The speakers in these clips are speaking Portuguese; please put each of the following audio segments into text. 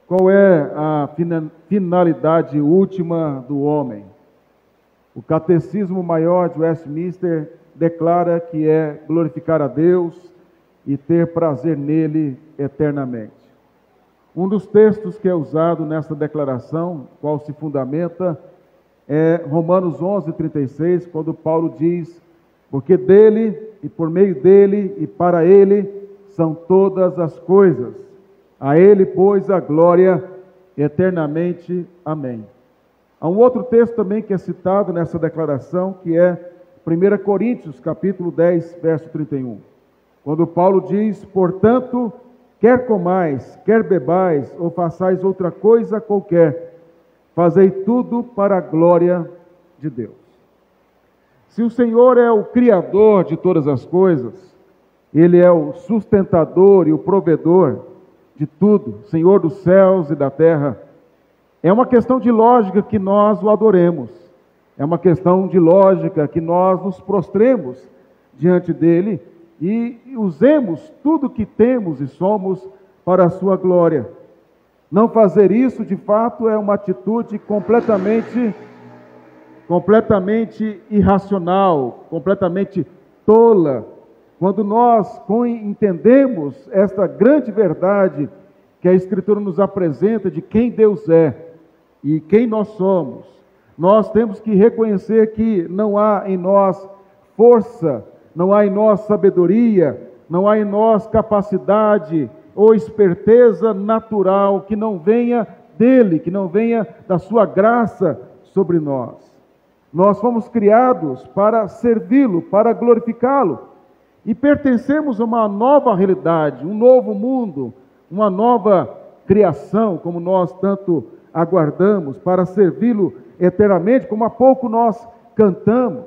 Qual é a finalidade última do homem? O Catecismo Maior de Westminster declara que é glorificar a Deus e ter prazer nele eternamente. Um dos textos que é usado nessa declaração, qual se fundamenta, é Romanos 11:36, quando Paulo diz: porque dele, e por meio dele, e para ele, são todas as coisas. A ele, pois, a glória eternamente. Amém. Há um outro texto também que é citado nessa declaração, que é 1 Coríntios, capítulo 10, verso 31. Quando Paulo diz: portanto, quer comais, quer bebais, ou façais outra coisa qualquer, fazei tudo para a glória de Deus. Se o Senhor é o Criador de todas as coisas, Ele é o sustentador e o provedor de tudo, Senhor dos céus e da terra, é uma questão de lógica que nós o adoremos. É uma questão de lógica que nós nos prostremos diante dEle e usemos tudo que temos e somos para a sua glória. Não fazer isso, de fato, é uma atitude completamente irracional, completamente tola. Quando nós entendemos esta grande verdade que a Escritura nos apresenta de quem Deus é e quem nós somos, nós temos que reconhecer que não há em nós força, não há em nós sabedoria, não há em nós capacidade ou esperteza natural que não venha dele, que não venha da sua graça sobre nós. Nós fomos criados para servi-lo, para glorificá-lo e pertencemos a uma nova realidade, um novo mundo, uma nova criação, como nós tanto aguardamos, para servi-lo eternamente, como há pouco nós cantamos.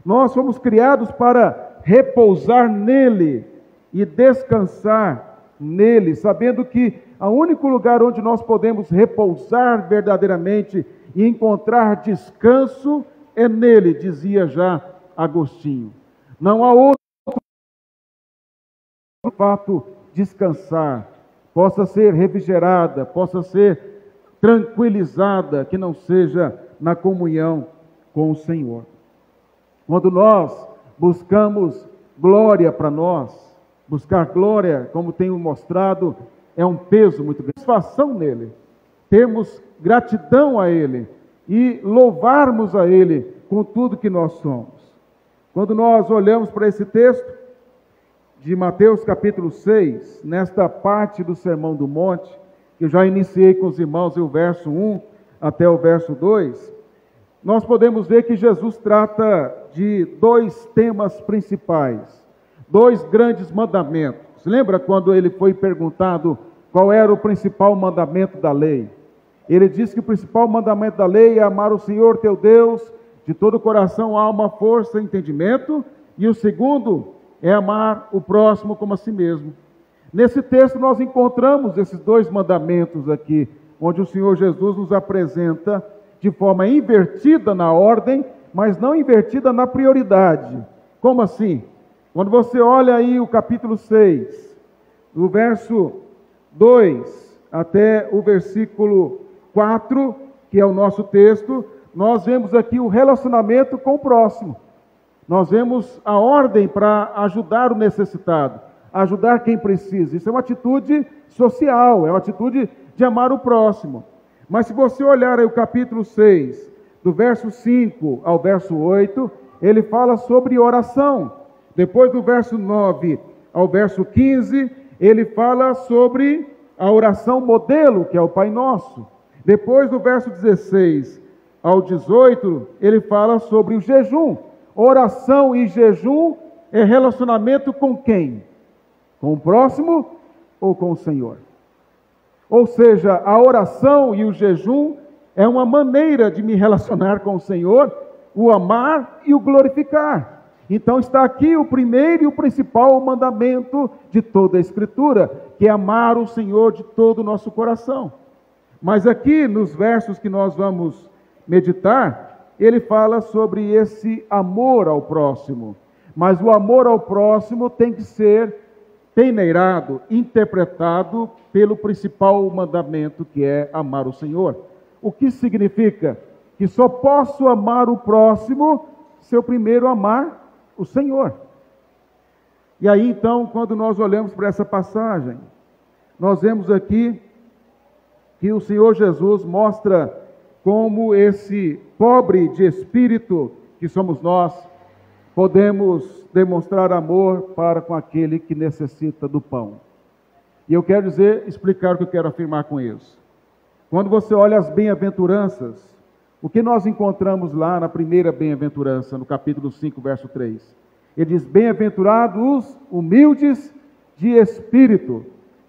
Nós fomos criados para repousar nele e descansar nele, sabendo que o único lugar onde nós podemos repousar verdadeiramente e encontrar descanso é nele, dizia já Agostinho. Não há outro fato descansar, possa ser refrigerada, possa ser tranquilizada, que não seja na comunhão com o Senhor. Quando nós buscamos glória para nós, buscar glória, como tenho mostrado, é um peso muito grande. Satisfação nele, termos gratidão a ele e louvarmos a ele com tudo que nós somos. Quando nós olhamos para esse texto de Mateus capítulo 6, nesta parte do Sermão do Monte, que eu já iniciei com os irmãos, o verso 1 até o verso 2, nós podemos ver que Jesus trata de dois temas principais, dois grandes mandamentos. Lembra quando ele foi perguntado qual era o principal mandamento da lei? Ele disse que o principal mandamento da lei é amar o Senhor teu Deus de todo o coração, alma, força e entendimento, e o segundo é amar o próximo como a si mesmo. Nesse texto nós encontramos esses dois mandamentos aqui, onde o Senhor Jesus nos apresenta de forma invertida na ordem, mas não invertida na prioridade. Como assim? Quando você olha aí o capítulo 6, do verso 2 até o versículo 4, que é o nosso texto, nós vemos aqui o relacionamento com o próximo. Nós vemos a ordem para ajudar o necessitado, ajudar quem precisa. Isso é uma atitude social, é uma atitude de amar o próximo. Mas se você olhar aí o capítulo 6, do verso 5 ao verso 8, ele fala sobre oração. Depois do verso 9 ao verso 15, ele fala sobre a oração modelo, que é o Pai Nosso. Depois do verso 16 ao 18, ele fala sobre o jejum. Oração e jejum é relacionamento com quem? Com o próximo ou com o Senhor? Ou seja, a oração e o jejum é uma maneira de me relacionar com o Senhor, o amar e o glorificar. Então está aqui o primeiro e o principal mandamento de toda a Escritura, que é amar o Senhor de todo o nosso coração. Mas aqui nos versos que nós vamos meditar, ele fala sobre esse amor ao próximo. Mas o amor ao próximo tem que ser peneirado, interpretado pelo principal mandamento, que é amar o Senhor. O que significa? Que só posso amar o próximo se eu primeiro amar o Senhor. E aí então, quando nós olhamos para essa passagem, nós vemos aqui que o Senhor Jesus mostra como esse pobre de espírito que somos nós, podemos demonstrar amor para com aquele que necessita do pão. E eu quero explicar o que eu quero afirmar com isso. Quando você olha as bem-aventuranças, o que nós encontramos lá na primeira bem-aventurança, no capítulo 5, verso 3? Ele diz: bem-aventurados os humildes de espírito,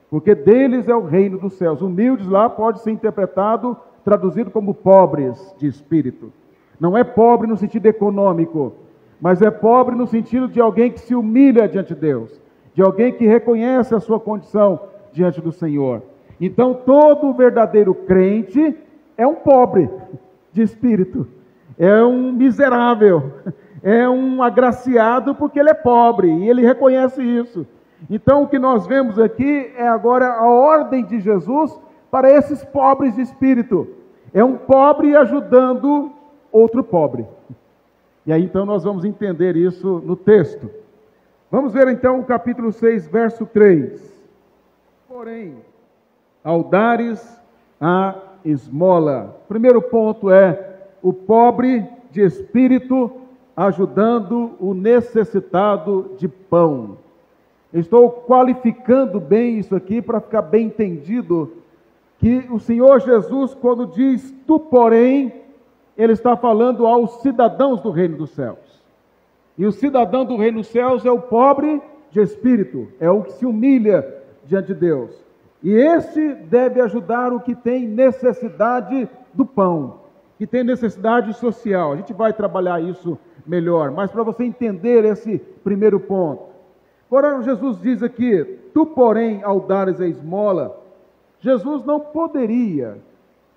porque deles é o reino dos céus. Humildes lá pode ser interpretado, traduzido como pobres de espírito. Não é pobre no sentido econômico, mas é pobre no sentido de alguém que se humilha diante de Deus, de alguém que reconhece a sua condição diante do Senhor. Então, todo verdadeiro crente é um pobre de espírito, é um miserável, é um agraciado porque ele é pobre e ele reconhece isso. Então, o que nós vemos aqui é agora a ordem de Jesus para esses pobres de espírito. É um pobre ajudando outro pobre. E aí então nós vamos entender isso no texto. Vamos ver então o capítulo 6, verso 3. Porém, ao dares a esmola. Primeiro ponto é o pobre de espírito ajudando o necessitado de pão. Estou qualificando bem isso aqui para ficar bem entendido, que o Senhor Jesus, quando diz tu porém, Ele está falando aos cidadãos do reino dos céus. E o cidadão do reino dos céus é o pobre de espírito, é o que se humilha diante de Deus. E esse deve ajudar o que tem necessidade do pão, que tem necessidade social. A gente vai trabalhar isso melhor, mas para você entender esse primeiro ponto. Agora Jesus diz aqui, tu porém ao dares a esmola, Jesus não poderia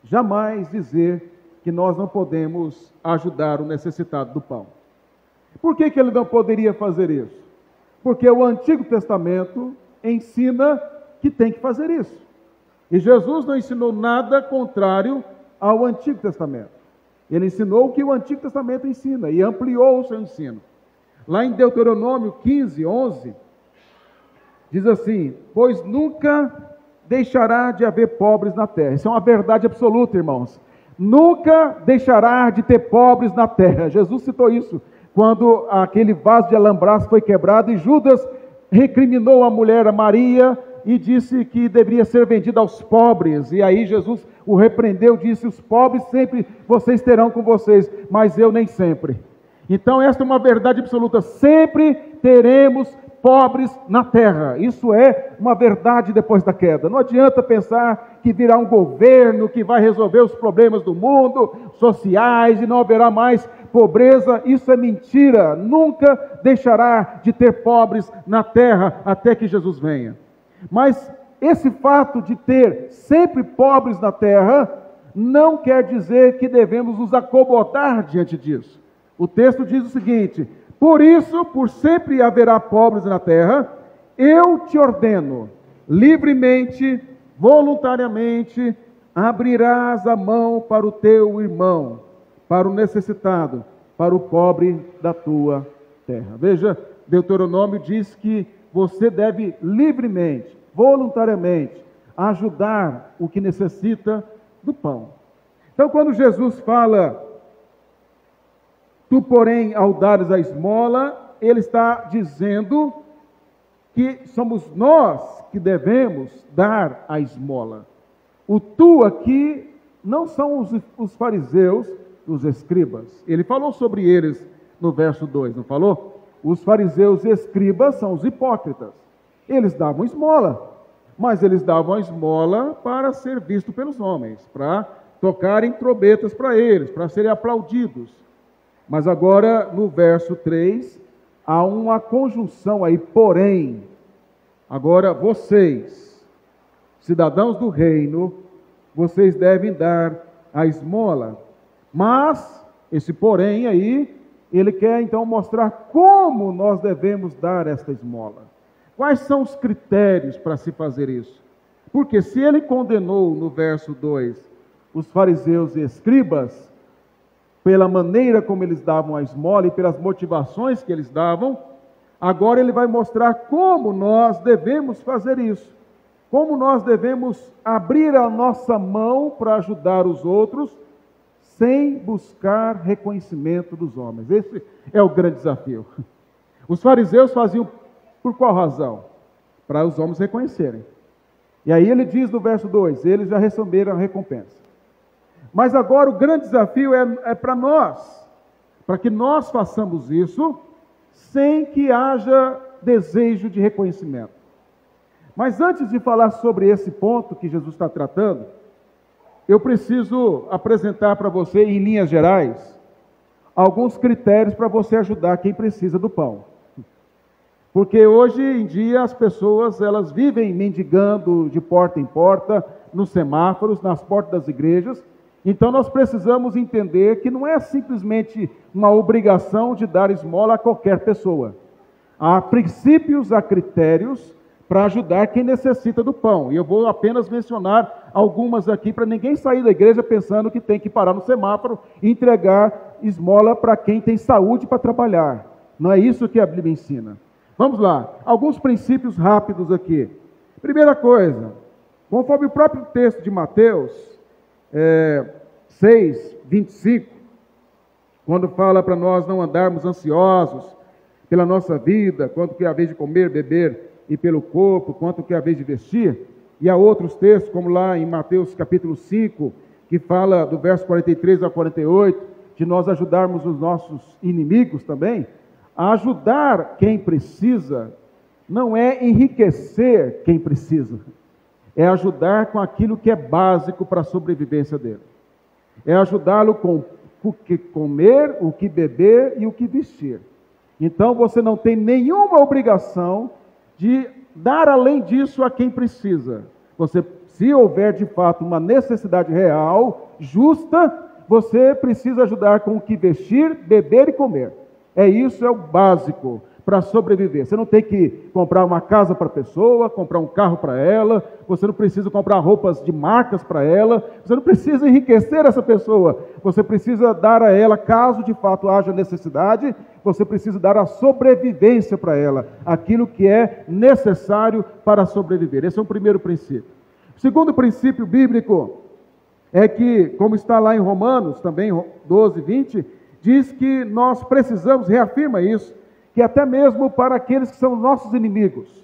jamais dizer que nós não podemos ajudar o necessitado do pão. Por que ele não poderia fazer isso? Porque o Antigo Testamento ensina que tem que fazer isso. E Jesus não ensinou nada contrário ao Antigo Testamento. Ele ensinou o que o Antigo Testamento ensina e ampliou o seu ensino. Lá em Deuteronômio 15, 11, diz assim, pois nunca deixará de haver pobres na terra. Isso é uma verdade absoluta, irmãos. Nunca deixará de ter pobres na terra. Jesus citou isso quando aquele vaso de alambraço foi quebrado e Judas recriminou a mulher, a Maria, e disse que deveria ser vendida aos pobres. E aí Jesus o repreendeu, disse, os pobres sempre vocês terão com vocês, mas eu nem sempre. Então esta é uma verdade absoluta, sempre teremos pobres na terra. Isso é uma verdade depois da queda. Não adianta pensar que virá um governo que vai resolver os problemas do mundo, sociais, e não haverá mais pobreza. Isso é mentira. Nunca deixará de ter pobres na terra até que Jesus venha. Mas esse fato de ter sempre pobres na terra não quer dizer que devemos nos acomodar diante disso. O texto diz o seguinte, por isso, por sempre haverá pobres na terra, eu te ordeno, livremente, voluntariamente, abrirás a mão para o teu irmão, para o necessitado, para o pobre da tua terra. Veja, Deuteronômio diz que você deve livremente, voluntariamente, ajudar o que necessita do pão. Então, quando Jesus fala, tu, porém, ao dares a esmola, ele está dizendo que somos nós que devemos dar a esmola. O tu aqui não são os fariseus, os escribas. Ele falou sobre eles no verso 2, não falou? Os fariseus e escribas são os hipócritas. Eles davam esmola, mas eles davam a esmola para ser visto pelos homens, para tocarem trombetas para eles, para serem aplaudidos. Mas agora, no verso 3, há uma conjunção aí, porém. Agora, vocês, cidadãos do reino, vocês devem dar a esmola. Mas, esse porém aí, ele quer então mostrar como nós devemos dar esta esmola. Quais são os critérios para se fazer isso? Porque se ele condenou no verso 2 os fariseus e escribas, pela maneira como eles davam a esmola e pelas motivações que eles davam, agora ele vai mostrar como nós devemos fazer isso. Como nós devemos abrir a nossa mão para ajudar os outros, sem buscar reconhecimento dos homens. Esse é o grande desafio. Os fariseus faziam por qual razão? Para os homens reconhecerem. E aí ele diz no verso 2, eles já receberam a recompensa. Mas agora o grande desafio é para nós, para que nós façamos isso sem que haja desejo de reconhecimento. Mas antes de falar sobre esse ponto que Jesus está tratando, eu preciso apresentar para você, em linhas gerais, alguns critérios para você ajudar quem precisa do pão. Porque hoje em dia as pessoas, elas vivem mendigando de porta em porta, nos semáforos, nas portas das igrejas. Então nós precisamos entender que não é simplesmente uma obrigação de dar esmola a qualquer pessoa. Há princípios, há critérios para ajudar quem necessita do pão. E eu vou apenas mencionar algumas aqui para ninguém sair da igreja pensando que tem que parar no semáforo e entregar esmola para quem tem saúde para trabalhar. Não é isso que a Bíblia ensina. Vamos lá, alguns princípios rápidos aqui. Primeira coisa, conforme o próprio texto de Mateus 6, 25, quando fala para nós não andarmos ansiosos pela nossa vida, quanto que é a vez de comer, beber e pelo corpo, quanto que é a vez de vestir, e há outros textos, como lá em Mateus capítulo 5, que fala do verso 43 a 48, de nós ajudarmos os nossos inimigos também. Ajudar quem precisa não é enriquecer quem precisa, é ajudar com aquilo que é básico para a sobrevivência dele. É ajudá-lo com o que comer, o que beber e o que vestir. Então você não tem nenhuma obrigação de dar além disso a quem precisa. Você, se houver de fato uma necessidade real, justa, você precisa ajudar com o que vestir, beber e comer. Isso é o básico para sobreviver. Você não tem que comprar uma casa para a pessoa, comprar um carro para ela, você não precisa comprar roupas de marcas para ela, você não precisa enriquecer essa pessoa, você precisa dar a ela, caso de fato haja necessidade, você precisa dar a sobrevivência para ela, aquilo que é necessário para sobreviver. Esse é o primeiro princípio. O segundo princípio bíblico é que, como está lá em Romanos, também 12, 20, diz que nós precisamos, reafirma isso, que até mesmo para aqueles que são nossos inimigos,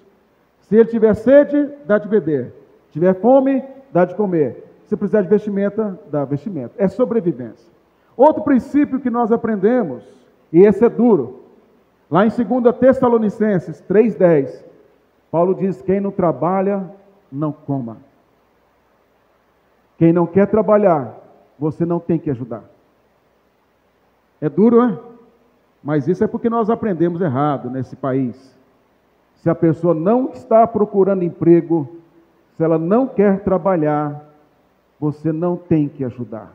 se ele tiver sede, dá de beber, tiver fome, dá de comer, se precisar de vestimenta, dá vestimenta, é sobrevivência. Outro princípio que nós aprendemos, e esse é duro, lá em 2 Tessalonicenses 3,10, Paulo diz, quem não trabalha, não coma. Quem não quer trabalhar, você não tem que ajudar. É duro, né? Mas isso é porque nós aprendemos errado nesse país. Se a pessoa não está procurando emprego, se ela não quer trabalhar, você não tem que ajudar.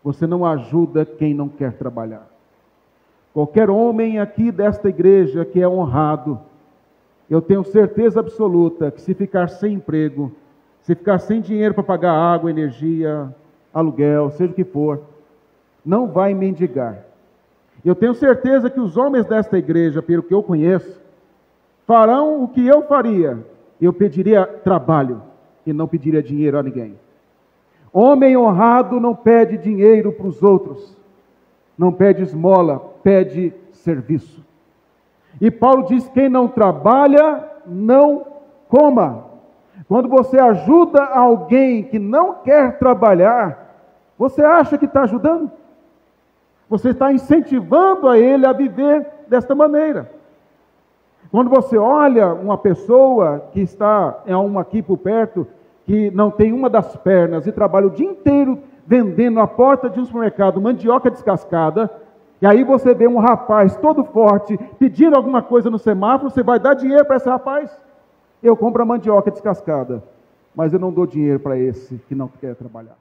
Você não ajuda quem não quer trabalhar. Qualquer homem aqui desta igreja que é honrado, eu tenho certeza absoluta que se ficar sem emprego, se ficar sem dinheiro para pagar água, energia, aluguel, seja o que for, não vai mendigar. Eu tenho certeza que os homens desta igreja, pelo que eu conheço, farão o que eu faria. Eu pediria trabalho e não pediria dinheiro a ninguém. Homem honrado não pede dinheiro para os outros, não pede esmola, pede serviço. E Paulo diz, quem não trabalha, não coma. Quando você ajuda alguém que não quer trabalhar, você acha que está ajudando? Você está incentivando a ele a viver desta maneira. Quando você olha uma pessoa que está, uma aqui por perto, que não tem uma das pernas e trabalha o dia inteiro vendendo à porta de um supermercado mandioca descascada, e aí você vê um rapaz todo forte pedindo alguma coisa no semáforo, você vai dar dinheiro para esse rapaz? Eu compro a mandioca descascada, mas eu não dou dinheiro para esse que não quer trabalhar.